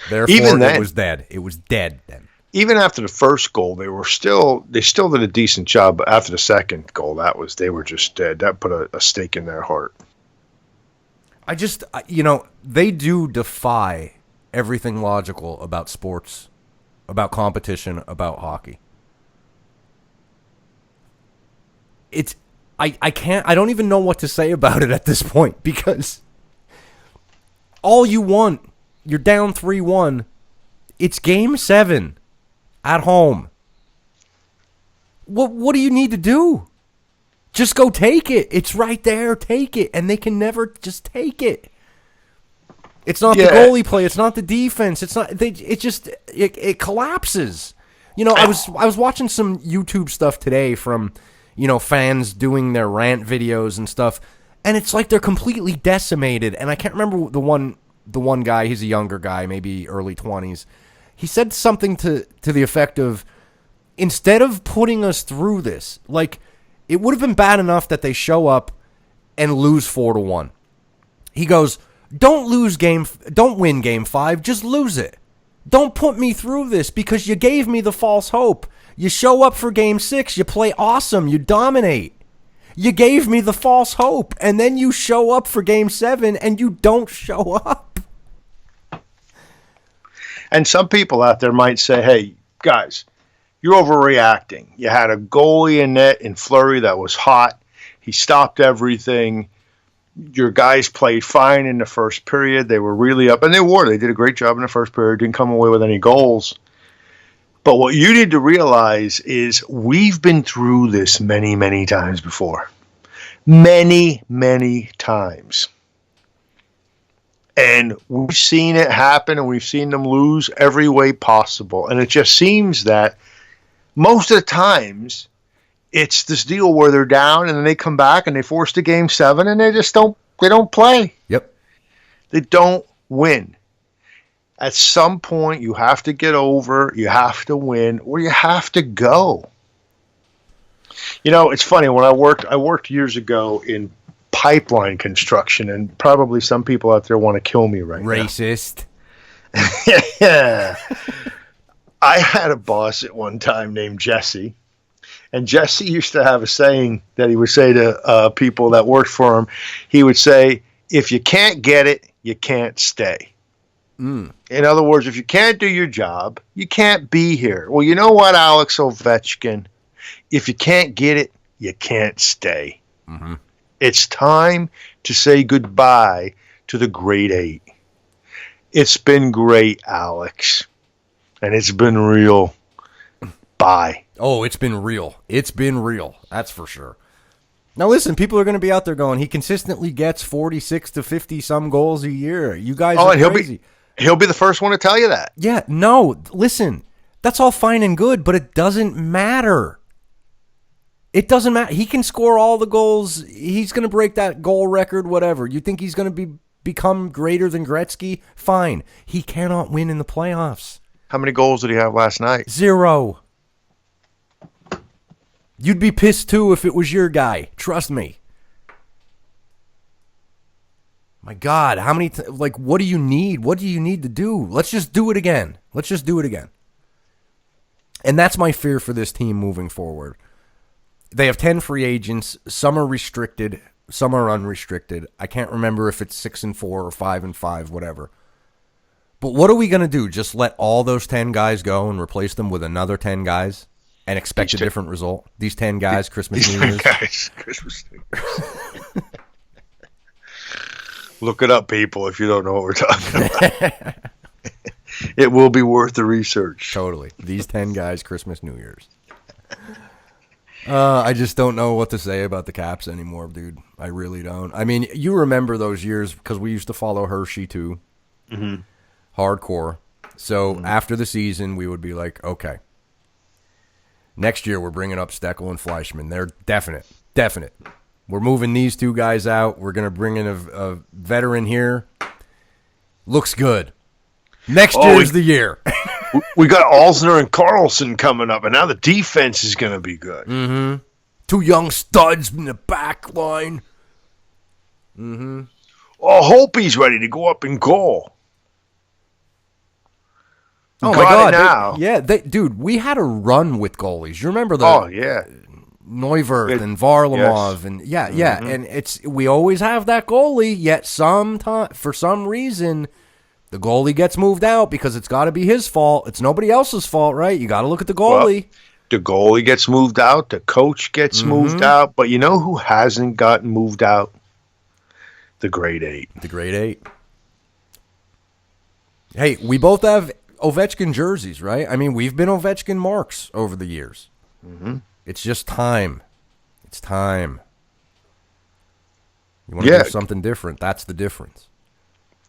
Therefore, it was dead. It was dead then. Even after the first goal, they still did a decent job. But after the second goal, they were just dead. That put a stake in their heart. They do defy everything logical about sports, about competition, about hockey. I don't even know what to say about it at this point, because all you want, you're down 3-1. It's game 7 at home. What do you need to do? Just go take it. It's right there. Take it. And they can never just take it. It's not the goalie play. It's not the defense. It's not. It collapses. I was watching some YouTube stuff today from, fans doing their rant videos and stuff, and it's like they're completely decimated. And I can't remember the one guy. He's a younger guy, maybe early 20s. He said something to the effect of, instead of putting us through this, like, it would have been bad enough that they show up and lose 4-1. He goes, don't win game 5, just lose it. Don't put me through this because you gave me the false hope. You show up for game 6, you play awesome, you dominate. You gave me the false hope, and then you show up for game 7 and you don't show up. And some people out there might say, hey, guys, you're overreacting. You had a goalie in net in Fleury that was hot. He stopped everything. Your guys played fine in the first period. They were really up, and they did a great job in the first period, didn't come away with any goals. But what you need to realize is we've been through this many, many times before. Many, many times. And we've seen it happen, and we've seen them lose every way possible. And it just seems that most of the times it's this deal where they're down and then they come back and they force to game 7 and they don't play. Yep. They don't win. At some point, you have to get over, you have to win, or you have to go. You know, it's funny, when I worked years ago in pipeline construction, and probably some people out there want to kill me right Racist. now. Yeah. I had a boss at one time named Jesse, and Jesse used to have a saying that he would say to people that worked for him. He would say, if you can't get it, you can't stay. In other words, if you can't do your job, you can't be here. Well, you know what, Alex Ovechkin? If you can't get it, you can't stay. Mm-hmm. It's time to say goodbye to the grade 8. It's been great, Alex. And it's been real. Bye. Oh, it's been real. It's been real. That's for sure. Now, listen, people are going to be out there going, he consistently gets 46 to 50 some goals a year. You guys are crazy. He'll be the first one to tell you that. Yeah, no, listen, that's all fine and good, but it doesn't matter. It doesn't matter. He can score all the goals. He's going to break that goal record, whatever. You think he's going to become greater than Gretzky? Fine. He cannot win in the playoffs. How many goals did he have last night? 0. You'd be pissed too if it was your guy. Trust me. My God, how many, what do you need? What do you need to do? Let's just do it again. And that's my fear for this team moving forward. They have 10 free agents. Some are restricted. Some are unrestricted. I can't remember if it's 6-4 or 5-5, whatever. But what are we going to do? Just let all those 10 guys go and replace them with another 10 guys and expect a different result? These 10 guys, Christmas, New Year's? Christmas, New Year's. Look it up, people, if you don't know what we're talking about. It will be worth the research. Totally. These 10 guys, Christmas, New Year's. I just don't know what to say about the Caps anymore, dude. I really don't. I mean, you remember those years because we used to follow Hershey, too. Mm-hmm. Hardcore. So after the season, we would be like, okay, next year we're bringing up Steckel and Fleischman. They're definite. We're moving these 2 guys out. We're going to bring in a veteran here. Looks good. Next year's the year. We got Alsner and Carlson coming up, and now the defense is going to be good. Mm-hmm. 2 young studs in the back line. Mm-hmm. Oh, Hope's ready to go up and goal. Oh, my God. Now. Dude, we had a run with goalies. You remember the... Oh, yeah. Neuwirth and Varlamov, yes. And mm-hmm. And we always have that goalie, yet for some reason the goalie gets moved out because it's got to be his fault. It's nobody else's fault, right? You got to look at the goalie. Well, the goalie gets moved out, the coach gets moved out, but you know who hasn't gotten moved out? The grade 8. The grade 8. Hey, we both have Ovechkin jerseys, right? I mean, we've been Ovechkin marks over the years. Mm-hmm. It's just time. It's time. You want to do something different. That's the difference.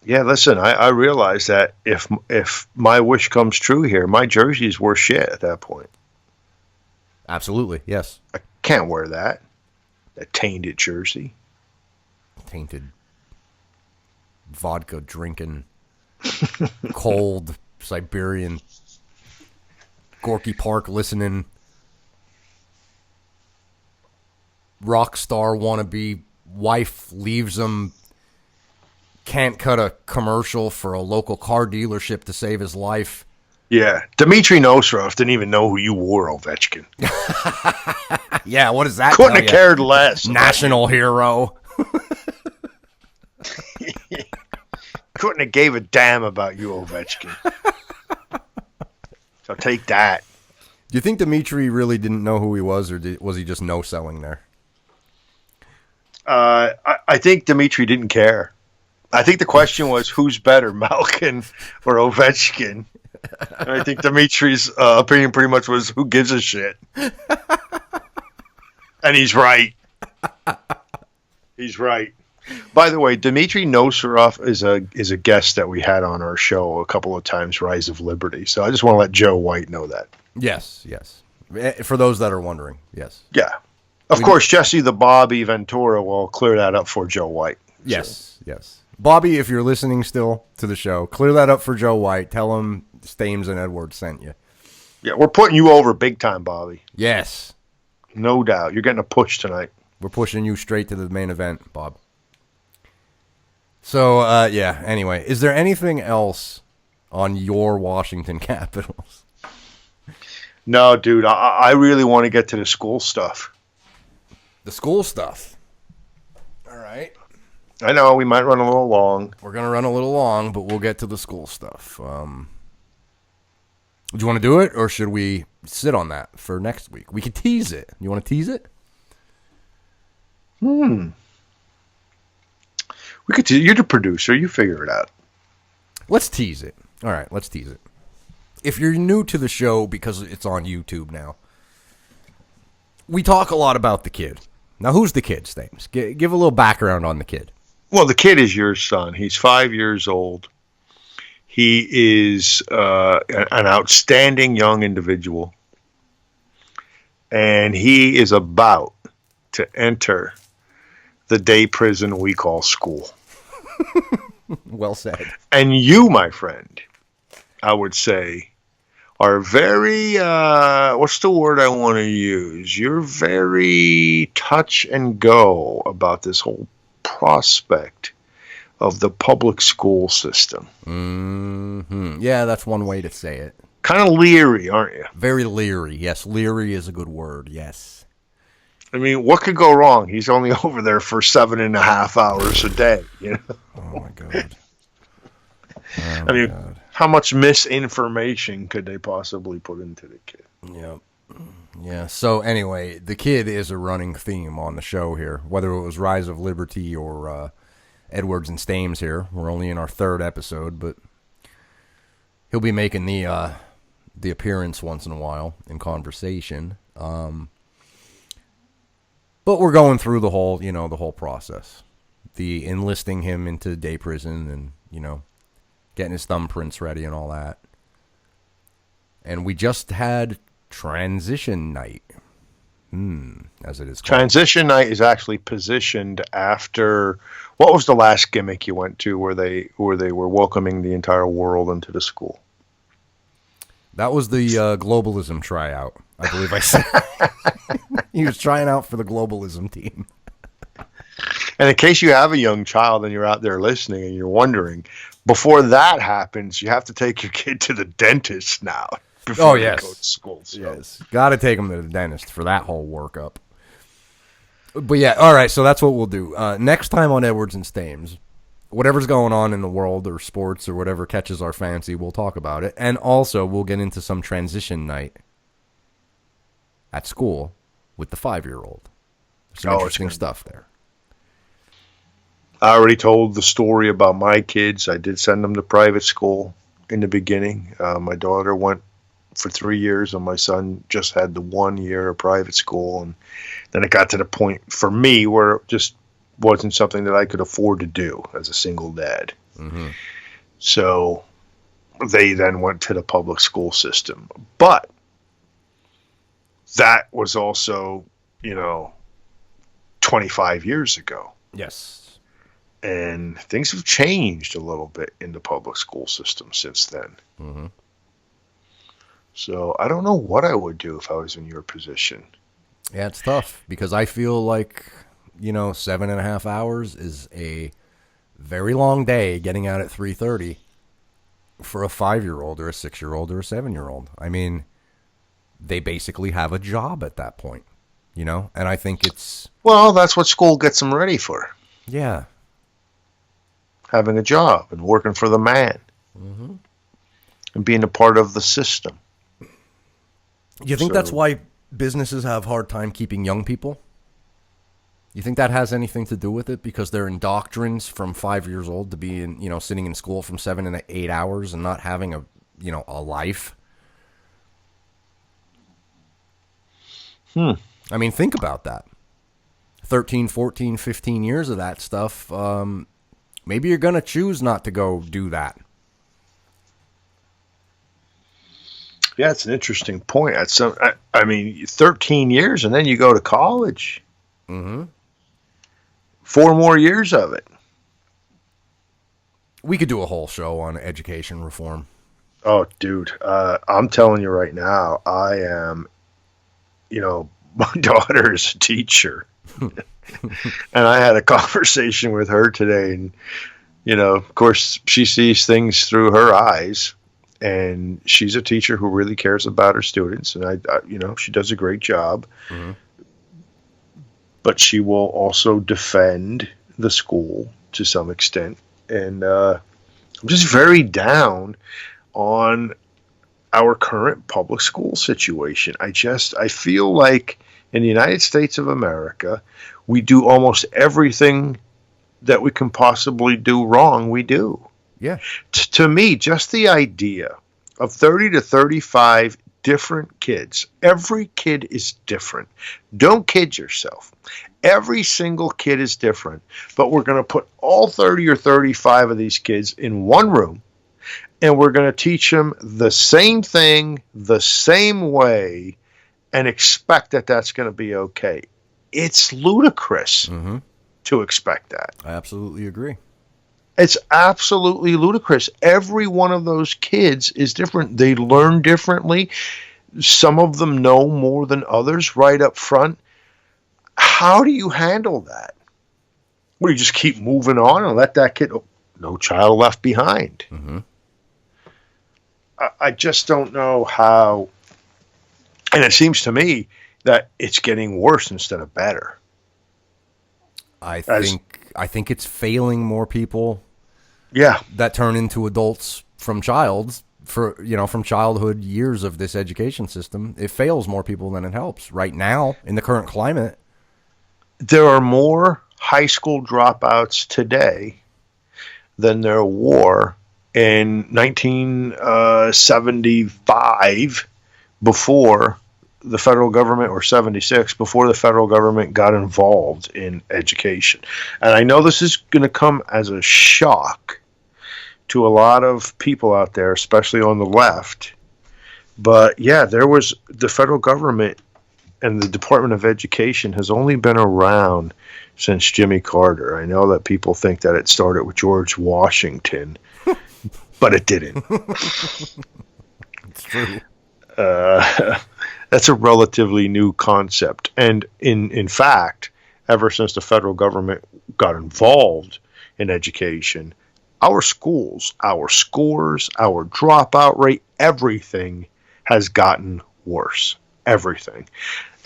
Yeah, listen, I realize that if my wish comes true here, my jersey is worth shit at that point. Absolutely, yes. I can't wear that tainted jersey. Tainted, vodka drinking, cold Siberian, Gorky Park listening. rock star wannabe wife leaves him, can't cut a commercial for a local car dealership to save his life. Yeah. Dmitry Nosorov didn't even know who you were, Ovechkin. Yeah, what does that Couldn't tell have you? cared less. National hero. Couldn't have gave a damn about you, Ovechkin. So take that. Do you think Dmitry really didn't know who he was, or was he just no-selling there? I think Dmitry didn't care. I think the question was, who's better, Malkin or Ovechkin? And I think Dimitri's opinion pretty much was, who gives a shit? And he's right. He's right. By the way, Dmitry Nosorov is a guest that we had on our show a couple of times, Rise of Liberty. So I just want to let Joe White know that. Yes. For those that are wondering, yes. Yeah. Of course, Jesse the Bobby Ventura will clear that up for Joe White. Yes. Bobby, if you're listening still to the show, clear that up for Joe White. Tell him Stames and Edwards sent you. Yeah, we're putting you over big time, Bobby. Yes. No doubt. You're getting a push tonight. We're pushing you straight to the main event, Bob. So, anyway, is there anything else on your Washington Capitals? No, dude, I really want to get to the school stuff. The school stuff. All right. I know we might run a little long. We're going to run a little long, but we'll get to the school stuff. Do you want to do it, or should we sit on that for next week? We could tease it. You want to tease it? We could. You're the producer. You figure it out. Let's tease it. All right, let's tease it. If you're new to the show, because it's on YouTube now, we talk a lot about the kid. Now, who's the kid, Stames? Give a little background on the kid. Well, the kid is your son. He's 5 years old. He is an outstanding young individual. And he is about to enter the day prison we call school. Well said. And you, my friend, I would say, are very, what's the word I want to use? You're very touch and go about this whole prospect of the public school system. Mm-hmm. Yeah, that's one way to say it. Kind of leery, aren't you? Very leery. Yes, leery is a good word. Yes. I mean, what could go wrong? He's only over there for 7.5 hours a day. You know? Oh my God. I mean, how much misinformation could they possibly put into the kid? Yep. Yeah. So anyway, the kid is a running theme on the show here, whether it was Rise of Liberty or Edwards and Stames here. We're only in our third episode, but he'll be making the appearance once in a while in conversation. But we're going through the whole process, the enlisting him into day prison and, getting his thumbprints ready and all that. And we just had transition night, as it is called. Transition night is actually positioned after, what was the last gimmick you went to where they were welcoming the entire world into the school? That was the globalism tryout, I believe I said. He was trying out for the globalism team. And in case you have a young child and you're out there listening and you're wondering, before that happens, you have to take your kid to the dentist now. Before yes. They go to school. So. Yes. Got to take him to the dentist for that whole workup. But yeah, all right, so that's what we'll do. Next time on Edwards and Stames, whatever's going on in the world or sports or whatever catches our fancy, we'll talk about it. And also, we'll get into some transition night at school with the 5-year-old. Some interesting stuff there. I already told the story about my kids. I did send them to private school in the beginning. My daughter went for 3 years, and my son just had the 1 year of private school. And then it got to the point for me where it just wasn't something that I could afford to do as a single dad. Mm-hmm. So they then went to the public school system. But that was also, 25 years ago. Yes. And things have changed a little bit in the public school system since then. Mm-hmm. So I don't know what I would do if I was in your position. Yeah, it's tough because I feel like, 7.5 hours is a very long day getting out at 3:30 for a 5-year-old or a 6-year-old or a 7-year-old. I mean, they basically have a job at that point, and I think it's, Well, that's what school gets them ready for. yeah. Having a job and working for the man. And being a part of the system. You think that's why businesses have a hard time keeping young people? You think that has anything to do with it because they're indoctrined from 5 years old to be sitting in school from 7 to 8 hours and not having a life? I mean, think about that. 13, 14, 15 years of that stuff. Maybe you're going to choose not to go do that. Yeah, it's an interesting point. I mean, 13 years and then you go to college. 4 more years of it. We could do a whole show on education reform. Oh, dude, I'm telling you right now, I am, my daughter is a teacher. And I had a conversation with her today. And, of course, she sees things through her eyes. And she's a teacher who really cares about her students. And, she does a great job. But she will also defend the school to some extent. And I'm just very down on our current public school situation. I feel like in the United States of America, we do almost everything that we can possibly do wrong, we do. Yeah. To me, just the idea of 30 to 35 different kids. Every kid is different. Don't kid yourself. Every single kid is different. But we're going to put all 30 or 35 of these kids in one room, and we're going to teach them the same thing, the same way, and expect that that's going to be okay. It's ludicrous to expect that. I absolutely agree. It's absolutely ludicrous. Every one of those kids is different. They learn differently. Some of them know more than others right up front. How do you handle that? Well, you just keep moving on and let that kid, no child left behind. I just don't know how. And it seems to me that it's getting worse instead of better. I think it's failing more people. Yeah, that turn into adults from from childhood years of this education system. It fails more people than it helps right now in the current climate. There are more high school dropouts today than there were in 1975 before the federal government, or 76, before the federal government got involved in education. And I know this is going to come as a shock to a lot of people out there, especially on the left. But yeah, the federal government and the Department of Education has only been around since Jimmy Carter. I know that people think that it started with George Washington, but it didn't. It's true. That's a relatively new concept. And in fact, ever since the federal government got involved in education, our schools, our scores, our dropout rate, everything has gotten worse. Everything.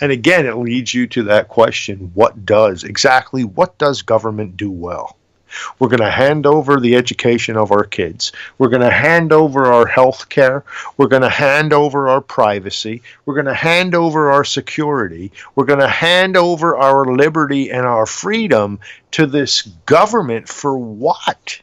And again, it leads you to that question, what does government do well? We're going to hand over the education of our kids. We're going to hand over our health care. We're going to hand over our privacy. We're going to hand over our security. We're going to hand over our liberty and our freedom to this government for what?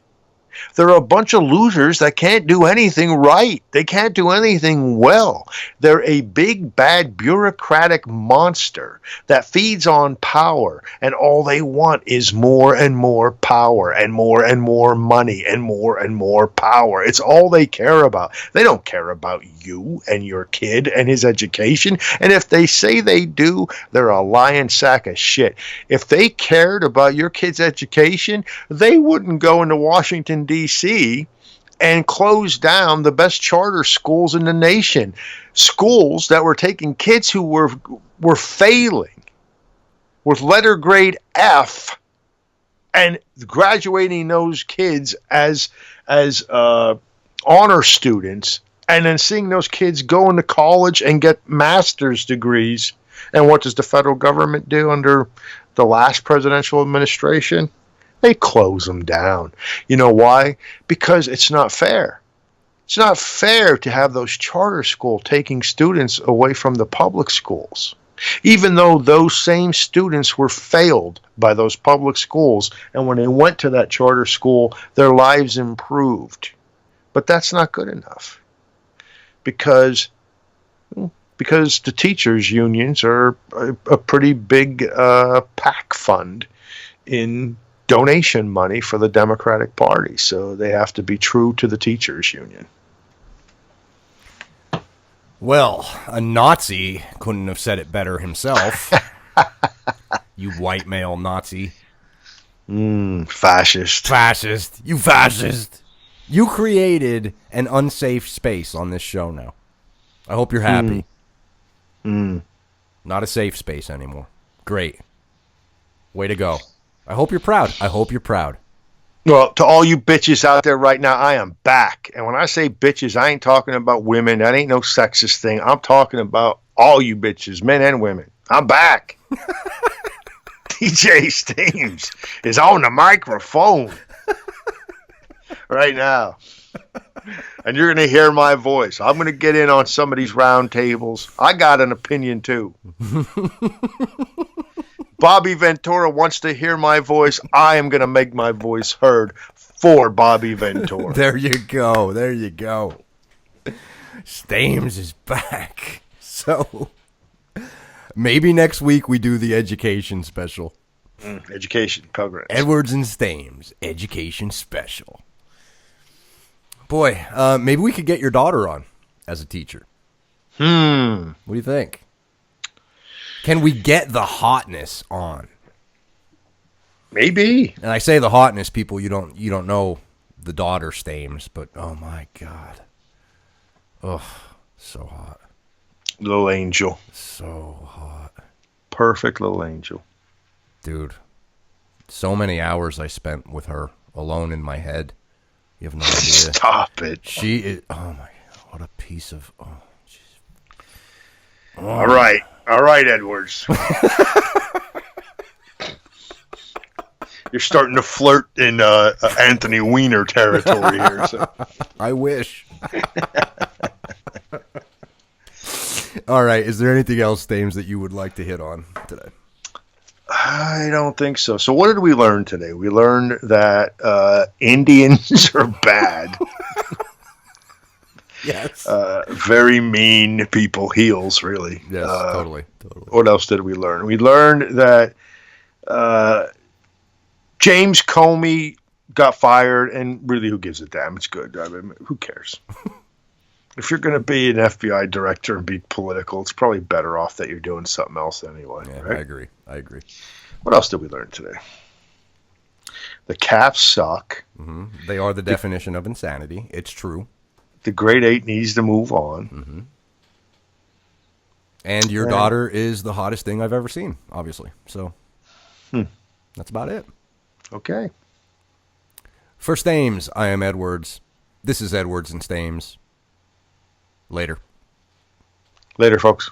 They're a bunch of losers that can't do anything right. They can't do anything well. They're a big, bad, bureaucratic monster that feeds on power, and all they want is more and more power and more money and more power. It's all they care about. They don't care about you and your kid and his education, and if they say they do, they're a lying sack of shit. If they cared about your kid's education, they wouldn't go into Washington, D.C., and closed down the best charter schools in the nation. Schools that were taking kids who were failing with letter grade F and graduating those kids as honor students, and then seeing those kids go into college and get master's degrees. And what does the federal government do under the last presidential administration? They close them down. You know why? Because it's not fair. It's not fair to have those charter schools taking students away from the public schools, even though those same students were failed by those public schools. And when they went to that charter school, their lives improved. But that's not good enough, because the teachers' unions are a pretty big PAC fund in donation money for the Democratic Party. So they have to be true to the teachers' union. Well, a Nazi couldn't have said it better himself. You white male Nazi. Fascist. Fascist. You fascist. You created an unsafe space on this show now. I hope you're happy. Not a safe space anymore. Great. Way to go. I hope you're proud. I hope you're proud. Well, to all you bitches out there right now, I am back. And when I say bitches, I ain't talking about women. That ain't no sexist thing. I'm talking about all you bitches, men and women. I'm back. DJ Stames is on the microphone right now. And you're going to hear my voice. I'm going to get in on some of these round tables. I got an opinion, too. Bobby Ventura wants to hear my voice. I am going to make my voice heard for Bobby Ventura. There you go. There you go. Stames is back. So maybe next week we do the education special. Education, Pell Grants. Edwards and Stames, education special. Boy, maybe we could get your daughter on as a teacher. What do you think? Can we get the hotness on? Maybe. And I say the hotness, people, you don't know the daughter Stames, but oh my God. Oh, so hot. Little angel. So hot. Perfect little angel. Dude, so many hours I spent with her alone in my head. You have no idea. Stop it. She is, oh my God, what a piece of, oh, jeez. Oh. All right, Edwards. You're starting to flirt in Anthony Weiner territory here. So. I wish. All right, is there anything else, Stames, that you would like to hit on today? I don't think so. So what did we learn today? We learned that Indians are bad. Yes. Very mean people, heels, really. Yes, totally. What else did we learn? We learned that James Comey got fired, and really, who gives a damn? It's good. I mean, who cares? If you're going to be an FBI director and be political, it's probably better off that you're doing something else anyway. Yeah, right? I agree. What else did we learn today? The Caps suck. Mm-hmm. They are the definition of insanity. It's true. The Great Eight needs to move on. Mm-hmm. And your daughter is the hottest thing I've ever seen, obviously. So that's about it. Okay. For Stames, I am Edwards. This is Edwards and Stames. Later. Later, folks.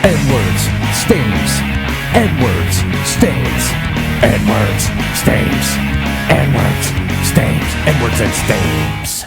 Edwards, Stames. Edwards, Stames. Edwards, Stames. Edwards, Stames. Edwards and Stames.